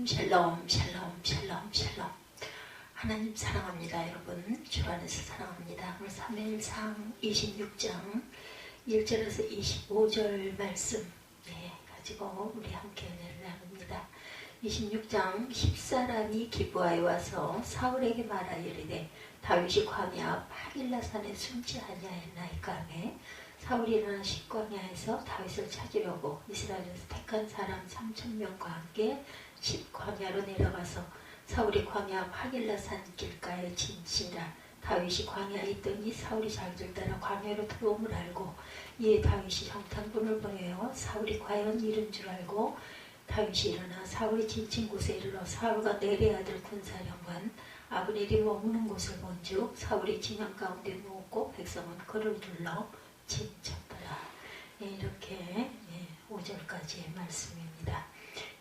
샬롬 샬롬 샬롬 샬롬. 하나님 사랑합니다. 여러분 주 안에서 사랑합니다. 오늘 3일상 26장 1절에서 25절 말씀 가지고 우리 함께 은혜를 나눕니다. 26장 10사람이 기브아에 와서 사울에게 말하이르되 다윗이 광야 하길라산에 숨지 아니하였나이까 하매 사울이 일어나 십광야에서 다윗을 찾으려고 이스라엘에서 택한 사람 3,000명과 함께 십광야로 내려가서 사울이 광야 하길라산 길가에 진치니라. 다윗이 광야에 있더니 사울이 자기를 따라 광야로 들어옴을 알고 이에 다윗이 정탐꾼을 보내어 사울이 과연 이른 줄 알고 다윗이 일어나 사울이 진친 곳에 이르러 사울과 내레 아들 군사령관 아브넬이 머무는 곳을 본즉 사울이 진영 가운데 누웠고 백성은 그를 둘러 침쳤더라. 이렇게 5절까지의 말씀입니다.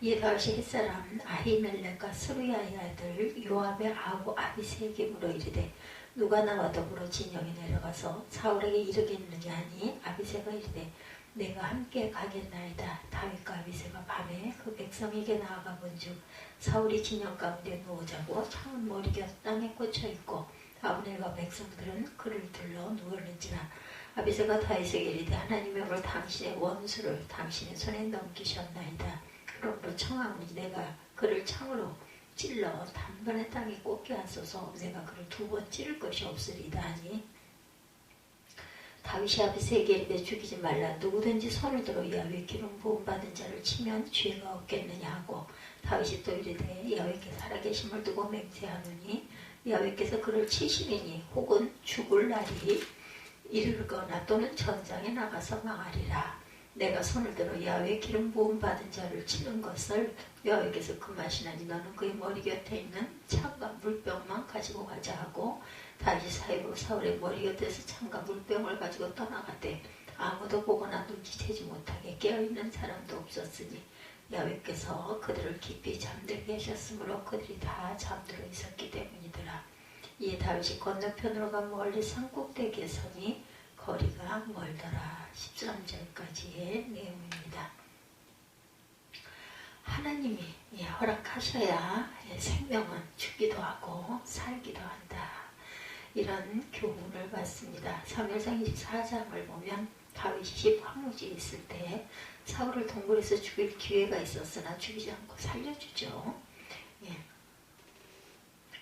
이에 다윗이 햇사람 아히멜렉과 스루야의 아들 요압의 아우 아비새에게 물어 이르되 누가 나와 더불어 진영에 내려가서 사울에게 이르겠느냐 하니 아비새가 이르되 내가 함께 가겠나이다. 다윗과 아비새가 밤에 그 백성에게 나아가 본즉 사울이 진영 가운데 누워자고 창은 머리곁 땅에 꽂혀있고 아브넬과 백성들은 그를 둘러 누웠는지라. 아비새가 다윗에게 이르되 하나님이 오늘 당신의 원수를 당신의 손에 넘기셨나이다. 그러므로 청하오니 내가 그를 창으로 찔러 단번에 땅에 꽂게 하소서. 내가 그를 2번 찌를 것이 없으리다 하니 다윗이 아비새에게 이르되 죽이지 말라. 누구든지 손을 들어 야훼 기름 부음 받은 자를 치면 죄가 없겠느냐 하고 다윗이 또 이르되 야훼께 살아계심을 두고 맹세하노니 야훼께서 그를 치시리니 혹은 죽을 날이 이르거나 또는 전장에 나가서 망하리라. 내가 손을 들어 야훼 기름 부음 받은 자를 치는 것을 여호와께서 금하시나니 너는 그의 머리 곁에 있는 창과 물병만 가지고 가자 하고 다윗이 사입으로 사울의 머리 곁에서 창과 물병을 가지고 떠나가되 아무도 보거나 눈치채지 못하게 깨어있는 사람도 없었으니 여호와께서 그들을 깊이 잠들게 하셨으므로 그들이 다 잠들어 있었기 때문이더라. 이에 다윗이 건너편으로 가 멀리 산꼭대기에 서니 거리가 멀더라. 13절까지의 내용입니다. 하나님이 허락하셔야 생명은 죽기도 하고 살기도 한다. 이런 교훈을 받습니다. 사무엘상 24장을 보면 다윗이 황무지에 있을 때 사울을 동굴에서 죽일 기회가 있었으나 죽이지 않고 살려주죠.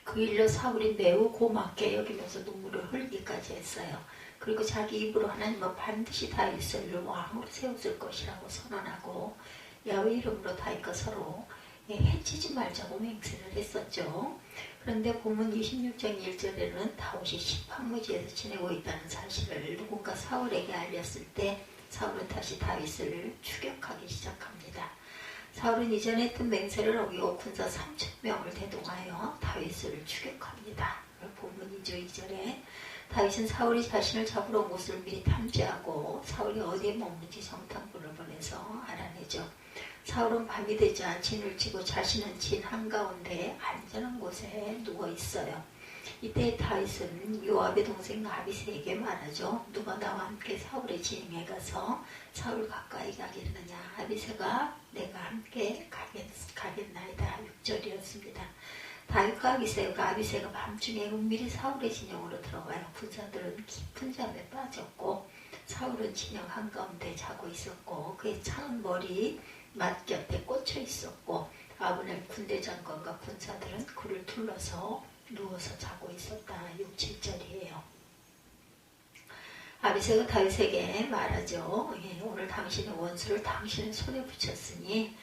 그 일로 사울이 매우 고맙게 여기면서 눈물을 흘리기까지 했어요. 그리고 자기 입으로 하나님은 반드시 다윗을 왕으로 세웠을 것이라고 선언하고 야훼 이름으로 다윗과 서로 해치지 말자고 맹세를 했었죠. 그런데 본문 26장 1절에는 다윗이 십황무지에서 지내고 있다는 사실을 누군가 사울에게 알렸을 때 사울은 다시 다윗을 추격하기 시작합니다. 사울은 이전에 했던 맹세를 어기고 군사 3,000명을 대동하여 다윗을 추격합니다. 본문이죠. 2절에 다윗은 사울이 자신을 잡으러 온 곳을 미리 탐지하고 사울이 어디에 머무는지 정탐꾼을 보내서 알아내죠. 사울은 밤이 되자 진을 치고 자신은 진 한가운데 안전한 곳에 누워있어요. 이때 다윗은 요압의 동생 아비새에게 말하죠. 누가 나와 함께 사울의 진영에 가서 사울 가까이 가겠느냐. 아비새가 내가 함께 가겠나이다. 6절이었습니다. 다윗과 아비새가 밤중에 은밀히 사울의 진영으로 들어가요. 군사들은 깊은 잠에 빠졌고 사울은 진영 한가운데 자고 있었고 그의 창은 머리 맞곁에 꽂혀 있었고 아브넬 군대 장관과 군사들은 그를 둘러서 누워서 자고 있었다. 6, 7절이에요. 아비새가 다윗에게 말하죠. 오늘 당신의 원수를 당신의 손에 붙였으니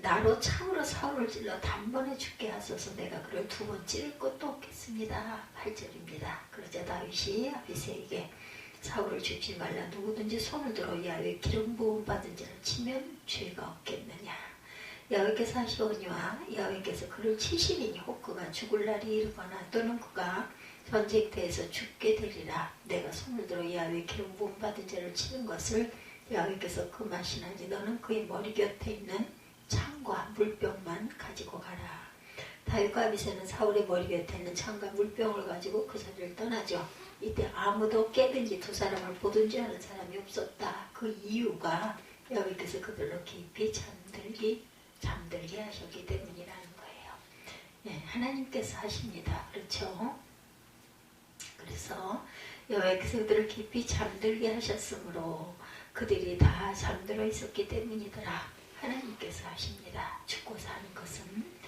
나로 창으로 사울을 찔러 단번에 죽게 하소서. 내가 그를 2번 찌를 것도 없겠습니다. 8절입니다. 그러자 다윗이 아비새에게 사울을 죽이지 말라. 누구든지 손을 들어 야훼 기름 부음 받은 자를 치면 죄가 없겠느냐. 야훼께서 하시오니와 야훼께서 그를 치시리니 혹 그가 죽을 날이 이르거나 또는 그가 전쟁터에서 죽게 되리라. 내가 손을 들어 야훼 기름 부음 받은 자를 치는 것을 야훼께서 금하시나니 너는 그의 머리 곁에 있는 창과 물병만 가지고 가라. 다윗과 아비새는 사울의 머리 곁에 있는 창과 물병을 가지고 그 자리를 떠나죠. 이때 아무도 깨든지 두 사람을 보든지 하는 사람이 없었다. 그 이유가 여호와께서 그들로 깊이 잠들게 하셨기 때문이라는 거예요. 예, 하나님께서 하십니다. 그렇죠? 그래서 여호와께서 그들을 깊이 잠들게 하셨으므로 그들이 다 잠들어 있었기 때문이더라. 하나님께서 하십니다. 죽고 사는 것은.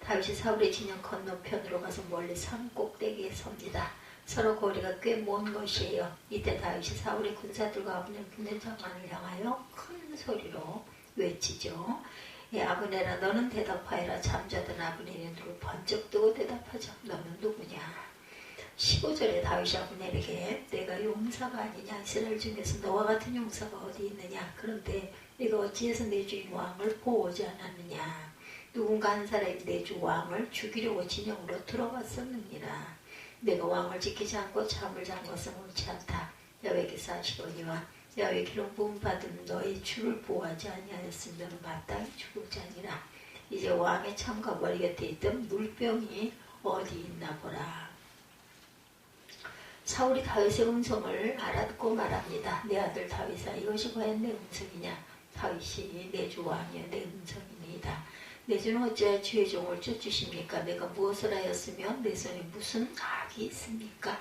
다윗이 사울의 진영 건너편으로 가서 멀리 산 꼭대기에 섭니다. 서로 거리가 꽤 먼 것이에요. 이때 다윗이 사울의 군사들과 아브넬 군대 장관을 향하여 큰 소리로 외치죠. 예, 아브넬아 너는 대답하여라. 잠자던 아브넬이 눈을 번쩍 뜨고 대답하죠. 너는 누구냐. 15절에 다윗이 아브넬에게 내가 용사가 아니냐. 이스라엘 중에서 너와 같은 용사가 어디 있느냐. 그런데 네가 어찌해서 내 주인 왕을 보호하지 않았느냐. 누군가 한 사람이 내 주 왕을 죽이려고 진영으로 들어갔었느니라. 내가 왕을 지키지 않고 잠을 잔 것은 옳지 않다. 여호와께서 하시거니와 여호와의 기름 부음 받은 너의 주를 보호하지 아니하였으면 너는 마땅히 죽을 자니라. 이제 왕의 창과 머리 곁에 있던 물병이 어디 있나 보라. 사울이 다윗의 음성을 알아듣고 말합니다. 내 아들 다윗아 이것이 과연 내 음성이냐. 다윗이 내 주 왕이여 내 음성입니다. 내 주는 어찌하여 주의 종을 쫓으십니까? 내가 무엇을 하였으며 내 손에 무슨 악이 있습니까?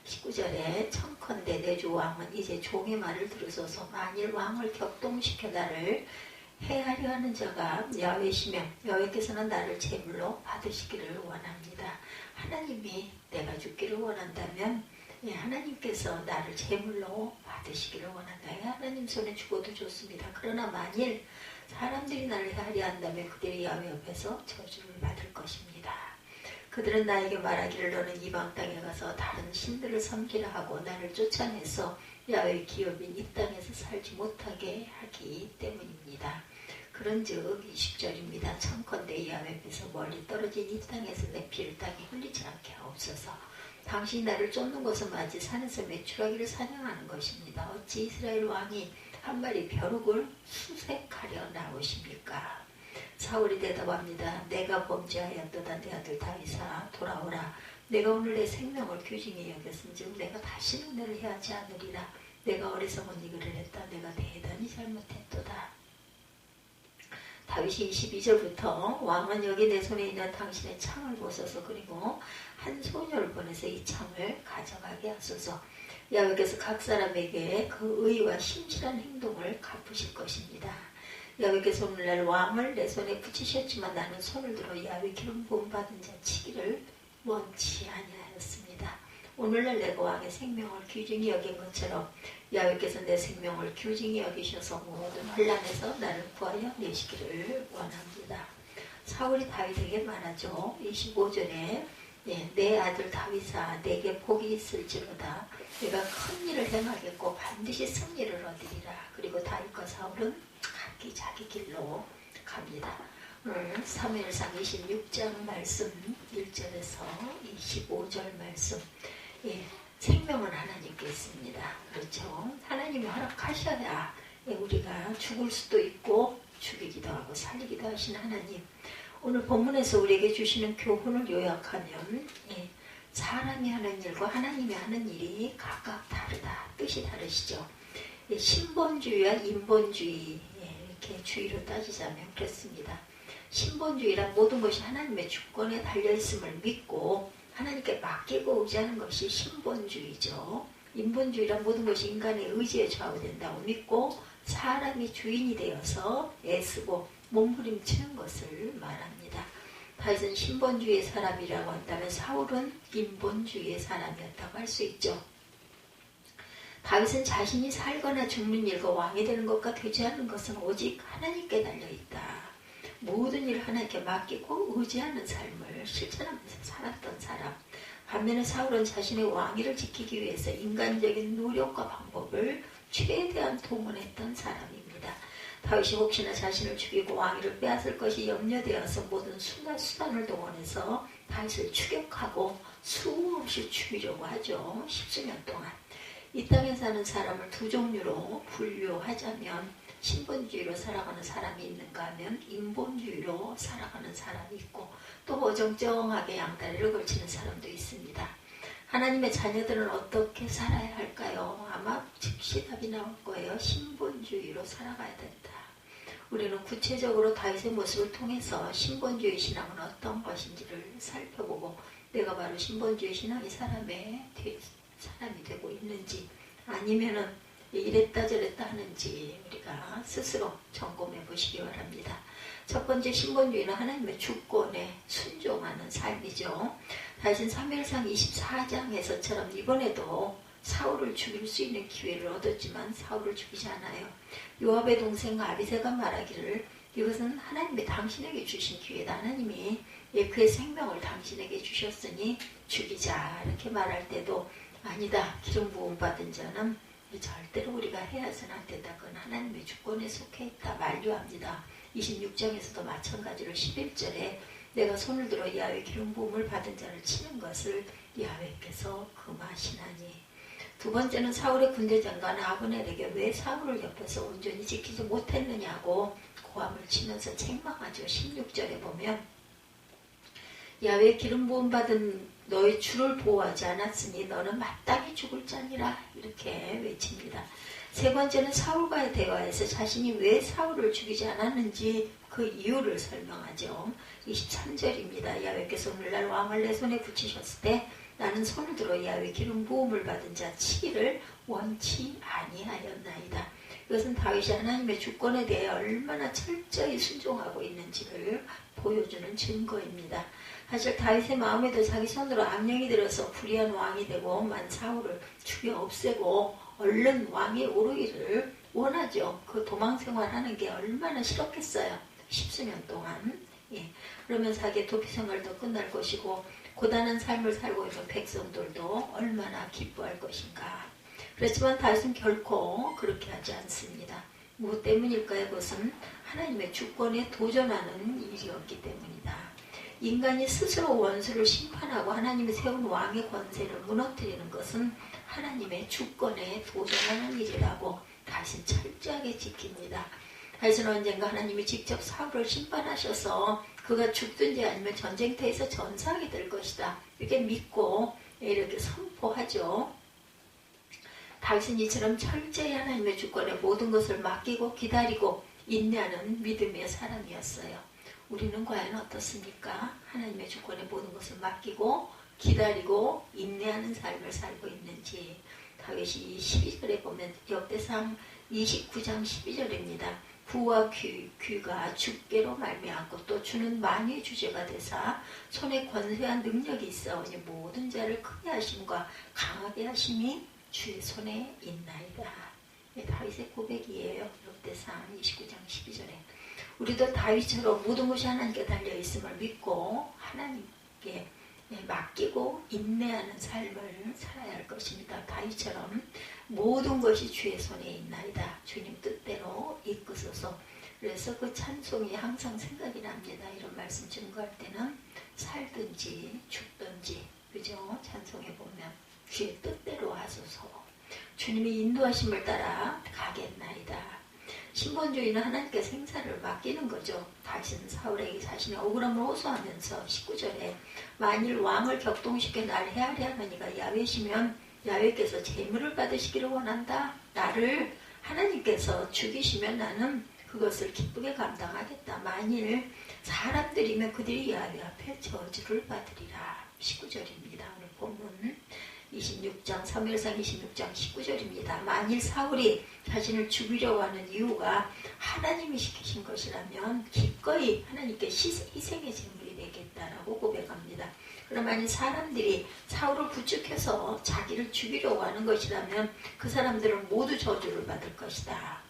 19절에 청컨대 내 주 왕은 이제 종의 말을 들으소서. 만일 왕을 격동시켜 나를 해하려 하는 자가 야훼시며 여호와께서는 나를 제물로 받으시기를 원합니다. 하나님이 내가 죽기를 원한다면 하나님께서 나를 제물로 받으시기를 원한다. 하나님 손에 죽어도 좋습니다. 그러나 만일 사람들이 나를 해하려 한다면 그들이 야훼 앞에서 저주를 받을 것입니다. 그들은 나에게 말하기를 너는 이방 땅에 가서 다른 신들을 섬기라 하고 나를 쫓아내서 야훼의 기업인 이 땅에서 살지 못하게 하기 때문입니다. 그런즉 20절입니다. 청컨대 야훼 앞에서 멀리 떨어진 이 땅에서 내 피를 땅에 흘리지 않게 하옵소서. 당신이 나를 쫓는 것은 마치 산에서 메추라기를 사냥하는 것입니다. 어찌 이스라엘 왕이 한 마리 벼룩을 수색하려 나오십니까? 사울이 대답합니다. 내가 범죄하였도다. 내 아들 다윗아 돌아오라. 내가 오늘 내 생명을 규징히 여겼은즉 내가 다시는 너를 해하지 않으리라. 내가 어리석은 이 글을 했다. 내가 대단히 잘못했도다. 다윗이 22절부터 왕은 여기 내 손에 있는 당신의 창을 보소서. 그리고 한 소녀를 보내서 이 창을 가져가게 하소서. 여호와께서 각 사람에게 그 의와 신실한 행동을 갚으실 것입니다. 여호와께서 오늘날 왕을 내 손에 붙이셨지만 나는 손을 들어 야훼 기름 부음 받은 자 치기를 원치 아니하였습니다. 오늘날 내가 왕의 생명을 귀중히 여긴 것처럼 야훼께서 내 생명을 귀중히 여기셔서 모든 혼란에서 나를 구하여 내시기를 원합니다. 사울이 다윗에게 말하죠. 25절에 내 아들 다윗아 내게 복이 있을지로다. 내가 큰 일을 행하겠고 반드시 승리를 얻으리라. 그리고 다윗과 사울은 각기 자기 길로 갑니다. 오늘 사무엘상 26장 말씀 1절에서 25절 말씀. 생명은 하나님께 있습니다. 그렇죠? 하나님이 허락하셔야 우리가 죽을 수도 있고 죽이기도 하고 살리기도 하신 하나님. 오늘 본문에서 우리에게 주시는 교훈을 요약하면 사람이 하는 일과 하나님이 하는 일이 각각 다르다. 뜻이 다르시죠. 신본주의와 인본주의 이렇게 주의로 따지자면 그렇습니다. 신본주의란 모든 것이 하나님의 주권에 달려있음을 믿고 하나님께 맡기고 의지하는 것이 신본주의죠. 인본주의란 모든 것이 인간의 의지에 좌우된다고 믿고 사람이 주인이 되어서 애쓰고 몸부림치는 것을 말합니다. 다윗은 신본주의의 사람이라고 한다면 사울은 인본주의의 사람이었다고 할 수 있죠. 다윗은 자신이 살거나 죽는 일과 왕이 되는 것과 되지 않는 것은 오직 하나님께 달려있다. 모든 일을 하나님께 맡기고 의지하는 삶을 실천하면서 살았던 사람. 반면에 사울은 자신의 왕위를 지키기 위해서 인간적인 노력과 방법을 최대한 동원했던 사람입니다. 다윗이 혹시나 자신을 죽이고 왕위를 빼앗을 것이 염려되어서 모든 수단을 동원해서 다윗을 추격하고 수없이 죽이려고 하죠. 10수년 동안. 이 땅에 사는 사람을 두 종류로 분류하자면 신본주의로 살아가는 사람이 있는가 하면 인본주의로 살아가는 사람이 있고 또 어정쩡하게 양다리를 걸치는 사람도 있습니다. 하나님의 자녀들은 어떻게 살아야 할까요? 아마 즉시 답이 나올 거예요. 신본주의로 살아가야 된다. 우리는 구체적으로 다윗의 모습을 통해서 신본주의 신앙은 어떤 것인지를 살펴보고 내가 바로 신본주의 신앙이 사람이 되고 있는지 아니면은 이랬다 저랬다 하는지 우리가 스스로 점검해 보시기 바랍니다. 첫 번째 신본주의는 하나님의 주권에 순종하는 삶이죠. 다윗은 사무엘상 24장에서처럼 이번에도 사울을 죽일 수 있는 기회를 얻었지만 사울을 죽이지 않아요. 요압의 동생 아비새가 말하기를 이것은 하나님이 당신에게 주신 기회다. 하나님이 그의 생명을 당신에게 주셨으니 죽이자 이렇게 말할 때도 아니다. 기름 부음 받은 자는 절대로 우리가 해야서는 안 된다. 그건 하나님의 주권에 속해 있다. 만류합니다. 26장에서도 마찬가지로 11절에 내가 손을 들어 야훼 기름 부음을 받은 자를 치는 것을 야훼께서 금하시나니. 두 번째는 사울의 군대장관 아브넬에게 왜 사울을 옆에서 온전히 지키지 못했느냐고 고함을 치면서 책망하죠. 16절에 보면 야훼 기름 부음 받은 너의 주를 보호하지 않았으니 너는 마땅히 죽을 자니라 이렇게 외칩니다. 세 번째는 사울과의 대화에서 자신이 왜 사울을 죽이지 않았는지 그 이유를 설명하죠. 23절입니다. 야훼께서 오늘날 왕을 내 손에 붙이셨을 때 나는 손을 들어 야훼 기름 부음을 받은 자 치기를 원치 아니하였나이다. 이것은 다윗이 하나님의 주권에 대해 얼마나 철저히 순종하고 있는지를 보여주는 증거입니다. 사실 다윗의 마음에도 자기 손으로 악령이 들어서 불의한 왕이 되고 만 사울을 죽여 없애고 얼른 왕에 오르기를 원하죠. 그 도망 생활하는 게 얼마나 싫었겠어요. 10수년 동안. 그러면서 자기의 도피 생활도 끝날 것이고 고단한 삶을 살고 있는 백성들도 얼마나 기뻐할 것인가. 그렇지만 다윗은 결코 그렇게 하지 않습니다. 무엇 때문일까요? 그것은 하나님의 주권에 도전하는 일이었기 때문이다. 인간이 스스로 원수를 심판하고 하나님이 세운 왕의 권세를 무너뜨리는 것은 하나님의 주권에 도전하는 일이라고 다윗은 철저하게 지킵니다. 다윗은 언젠가 하나님이 직접 사울을 심판하셔서 그가 죽든지 아니면 전쟁터에서 전사하게 될 것이다. 이렇게 믿고 이렇게 선포하죠. 다윗은 이처럼 철저히 하나님의 주권에 모든 것을 맡기고 기다리고 인내하는 믿음의 사람이었어요. 우리는 과연 어떻습니까? 하나님의 주권에 모든 것을 맡기고 기다리고 인내하는 삶을 살고 있는지. 다윗이 12절에 보면 역대상 29장 12절입니다. 부와 귀가 주께로 말미암고 또 주는 만유의 주제가 되사 손에 권세한 능력이 있사오니 모든 자를 크게 하심과 강하게 하심이 주의 손에 있나이다. 다윗의 고백이에요. 역대상 29장 12절에. 우리도 다윗처럼 모든 것이 하나님께 달려있음을 믿고 하나님께 맡기고 인내하는 삶을 살아야 할 것입니다. 다윗처럼 모든 것이 주의 손에 있나이다. 주님 뜻대로 이끄소서. 그래서 그 찬송이 항상 생각이 납니다. 이런 말씀 증거할 때는 살든지 죽든지 그죠? 찬송에 보면 주의 뜻대로 하소서. 주님이 인도하심을 따라 가겠나이다. 신본주의는 하나님께 생사를 맡기는 거죠. 다윗은 사울에게 자신의 억울함을 호소하면서 19절에 만일 왕을 격동시켜 날 헤아려 하느니가 야훼시면 야훼께서 재물을 받으시기를 원한다. 나를 하나님께서 죽이시면 나는 그것을 기쁘게 감당하겠다. 만일 사람들이면 그들이 야훼 앞에 저주를 받으리라. 19절입니다. 오늘 본문 26장 사무엘상 26장 19절입니다. 만일 사울이 자신을 죽이려고 하는 이유가 하나님이 시키신 것이라면 기꺼이 하나님께 희생의 제물이 되겠다라고 고백합니다. 그럼 만일 사람들이 사울을 부축해서 자기를 죽이려고 하는 것이라면 그 사람들은 모두 저주를 받을 것이다.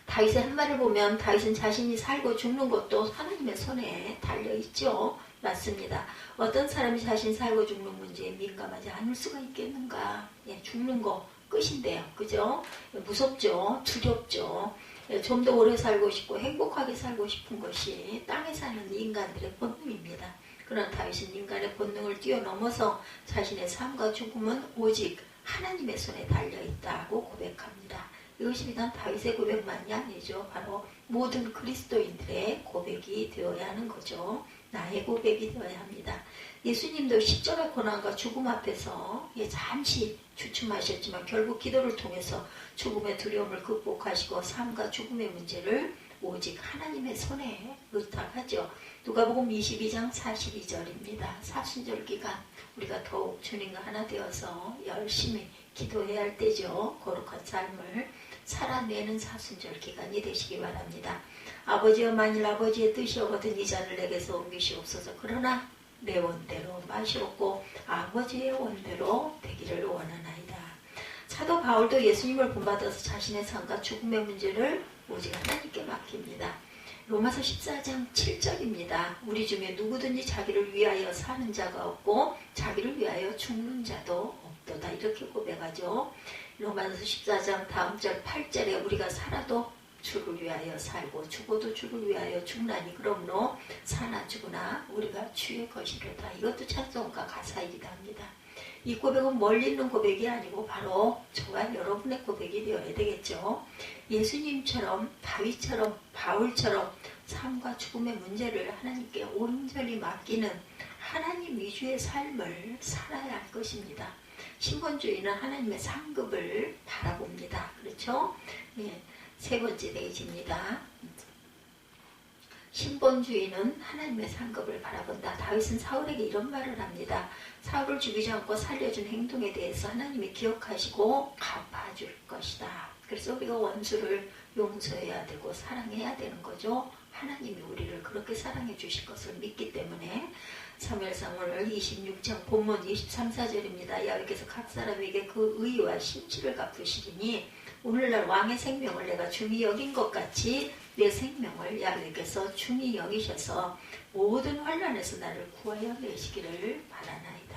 다윗의 한 말을 보면 다윗은 자신이 살고 죽는 것도 하나님의 손에 달려있죠. 맞습니다. 어떤 사람이 자신 살고 죽는 문제에 민감하지 않을 수가 있겠는가. 죽는 거 끝인데요. 그죠? 무섭죠. 두렵죠. 좀 더 오래 살고 싶고 행복하게 살고 싶은 것이 땅에 사는 인간들의 본능입니다. 그러나 다윗은 인간의 본능을 뛰어넘어서 자신의 삶과 죽음은 오직 하나님의 손에 달려있다고 고백합니다. 이것이 비단 다윗의 고백만이 아니죠. 바로 모든 그리스도인들의 고백이 되어야 하는 거죠. 나의 고백이 되어야 합니다. 예수님도 십자가 고난과 죽음 앞에서 잠시 주춤하셨지만 결국 기도를 통해서 죽음의 두려움을 극복하시고 삶과 죽음의 문제를 오직 하나님의 손에 의탁하죠. 누가복음 22장 42절입니다. 사순절 기간 우리가 더욱 주님과 하나 되어서 열심히 기도해야 할 때죠. 거룩한 삶을 살아내는 사순절 기간이 되시기 바랍니다. 아버지여 만일 아버지의 뜻이오거든 이 잔을 내게서 옮기시옵소서. 그러나 내 원대로 마시옵고 아버지의 원대로 되기를 원하나이다. 사도 바울도 예수님을 본받아서 자신의 삶과 죽음의 문제를 오직 하나님께 맡깁니다. 로마서 14장 7절입니다. 우리 중에 누구든지 자기를 위하여 사는 자가 없고 자기를 위하여 죽는 자도 없도다. 이렇게 고백하죠. 로마서 14장 다음 절 8절에 우리가 살아도 주를 위하여 살고 죽어도 주를 위하여 죽나니 그러므로 사나 죽으나 우리가 주의 것이로다. 이것도 찬송가 가사이기도 합니다. 이 고백은 멀리 있는 고백이 아니고 바로 저와 여러분의 고백이 되어야 되겠죠. 예수님처럼 다윗처럼 바울처럼 삶과 죽음의 문제를 하나님께 온전히 맡기는 하나님 위주의 삶을 살아야 할 것입니다. 신본주의는 하나님의 상급을 바라봅니다. 그렇죠? 예, 세 번째 페이지입니다. 신본주의는 하나님의 상급을 바라본다. 다윗은 사울에게 이런 말을 합니다. 사울을 죽이지 않고 살려준 행동에 대해서 하나님이 기억하시고 갚아줄 것이다. 그래서 우리가 원수를 용서해야 되고 사랑해야 되는 거죠. 하나님이 우리를 그렇게 사랑해 주실 것을 믿기 때문에 사무엘상 오늘 26장 본문 23, 4절입니다. 여호와께서 각 사람에게 그 의와 신치를 갚으시리니 오늘날 왕의 생명을 내가 중히 여긴 것 같이 내 생명을 여호와께서 중히 여기셔서 모든 환난에서 나를 구하여 내시기를 바라나이다.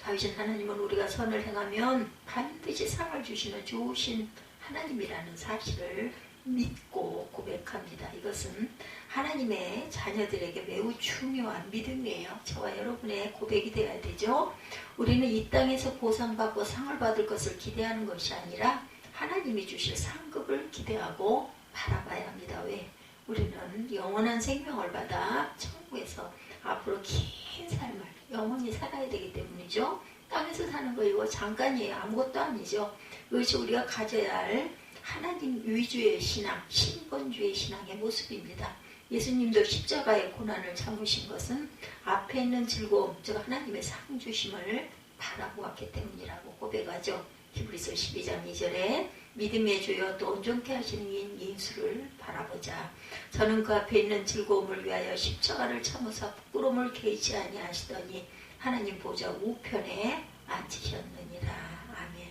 다윗은 하나님은 우리가 선을 행하면 반드시 상을 주시는 좋으신 하나님이라는 사실을 믿고 고백합니다. 이것은 하나님의 자녀들에게 매우 중요한 믿음이에요. 저와 여러분의 고백이 되어야 되죠. 우리는 이 땅에서 보상받고 상을 받을 것을 기대하는 것이 아니라 하나님이 주실 상급을 기대하고 바라봐야 합니다. 왜? 우리는 영원한 생명을 받아 천국에서 앞으로 긴 삶을 영원히 살아야 되기 때문이죠. 땅에서 사는 거 이거 잠깐이에요. 아무것도 아니죠. 이것이 우리가 가져야 할 하나님 위주의 신앙, 신본주의 신앙의 모습입니다. 예수님도 십자가의 고난을 참으신 것은 앞에 있는 즐거움, 즉 하나님의 상 주심을 바라보았기 때문이라고 고백하죠. 히브리서 12장 2절에 믿음의 주여 또 온전케 하시는 이인 예수를 바라보자. 저는 그 앞에 있는 즐거움을 위하여 십자가를 참으사 부끄러움을 개의치 아니하시더니 하나님 보좌 우편에 앉히셨느니라. 아멘.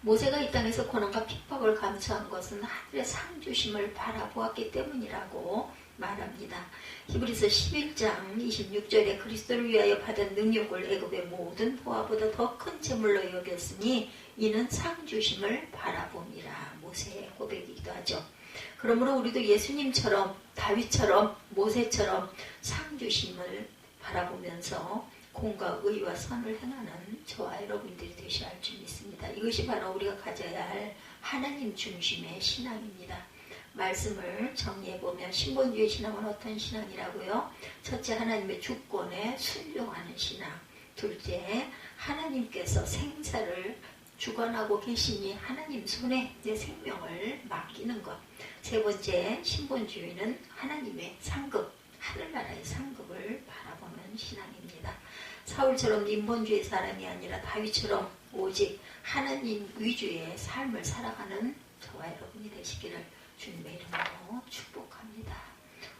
모세가 이 땅에서 고난과 핍박을 감수한 것은 하늘의 상 주심을 바라보았기 때문이라고 말합니다. 히브리서 11장 26절에 그리스도를 위하여 받은 능력을 애굽의 모든 보화보다 더 큰 재물로 여겼으니 이는 상 주심을 바라봅니다. 모세의 고백이기도 하죠. 그러므로 우리도 예수님처럼 다윗처럼 모세처럼 상 주심을 바라보면서 공과 의와 선을 행하는 저와 여러분들이 되셔야 할 줄 믿습니다. 이것이 바로 우리가 가져야 할 하나님 중심의 신앙입니다. 말씀을 정리해보면 신본주의 신앙은 어떤 신앙이라고요? 첫째, 하나님의 주권에 순종하는 신앙. 둘째, 하나님께서 생사를 주관하고 계시니 하나님 손에 내 생명을 맡기는 것. 세 번째, 신본주의는 하나님의 상급, 하늘나라의 상급을 바라보는 신앙입니다. 사울처럼 인본주의 사람이 아니라 다윗처럼 오직 하나님 위주의 삶을 살아가는 저와 여러분이 되시기를 주님의 이름으로 축복합니다.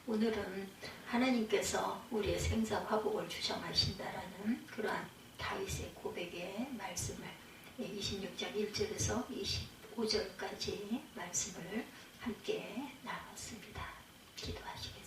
오늘은 하나님께서 우리의 생사 화복을 주정하신다라는 그러한 다윗의 고백의 말씀을 26장 1절에서 25절까지 말씀을 함께 나눴습니다. 기도하시겠습니다.